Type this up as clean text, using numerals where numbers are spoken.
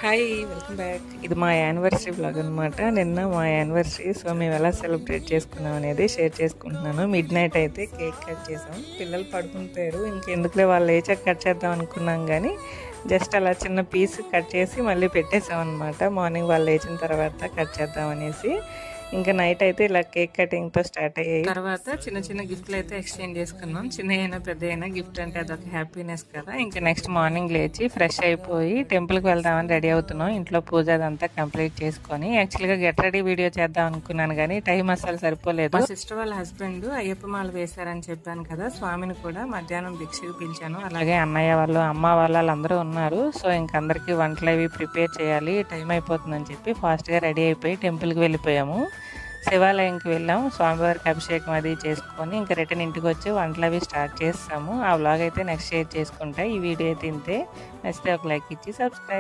Hi welcome back. ఇది మా anniversary vlog అనమాట. నిన్న మా యానివర్సరీ, సో మేము ఎలా సెలబ్రేట్ చేసుకున్నాం అనేది షేర్ చేసుకుంటున్నాను. మిడ్ నైట్ అయితే కేక్ కట్ చేసాం. పిల్లలు పడుకుంటారు, ఇంకెందుకులే వాళ్ళు లేచాక కట్ చేద్దాం అనుకున్నాం, కానీ జస్ట్ అలా చిన్న పీస్ కట్ చేసి మళ్ళీ పెట్టేసాం అనమాట. మార్నింగ్ వాళ్ళు లేచిన తర్వాత కట్ చేద్దాం అనేసి. ఇంకా నైట్ అయితే ఇలా కేక్ కటింగ్తో స్టార్ట్ అయ్యాయి. తర్వాత చిన్న చిన్న గిఫ్ట్లు అయితే ఎక్స్చేంజ్ చేసుకున్నాం. చిన్న అయినా పెద్ద అయినా గిఫ్ట్ అంటే అదొక హ్యాపీనెస్ కదా. ఇంకా నెక్స్ట్ మార్నింగ్ లేచి ఫ్రెష్ అయిపోయి టెంపుల్కి వెళ్దామని రెడీ అవుతున్నాం. ఇంట్లో పూజ అదంతా కంప్లీట్ చేసుకొని యాక్చువల్గా గెట్ రెడీ వీడియో చేద్దాం అనుకున్నాను, కానీ టైం అసలు సరిపోలేదు. మా సిస్టర్ వాళ్ళ హస్బెండ్ అయ్యప్ప మాల వేశారని చెప్పాను కదా, స్వామిని కూడా మధ్యాహ్నం భిక్షకు పిలిచాను. అలాగే అన్నయ్య వాళ్ళు, అమ్మ వాళ్ళందరూ ఉన్నారు. సో ఇంకందరికీ వంటలు అవి ప్రిపేర్ చేయాలి, టైం అయిపోతుందని చెప్పి ఫాస్ట్గా రెడీ అయిపోయి టెంపుల్కి వెళ్ళిపోయాము. శివాలయంకి వెళ్ళాం, స్వామివారికి అభిషేకం అది చేసుకొని ఇంకా రిటర్న్ ఇంటికి వచ్చి వంటలు అవి స్టార్ట్ చేస్తాము. ఆ వ్లాగ్ అయితే నెక్స్ట్ షేర్ చేసుకుంటా. ఈ వీడియో అయితే ఇంతే. నచ్చితే ఒక లైక్ ఇచ్చి సబ్స్క్రైబ్.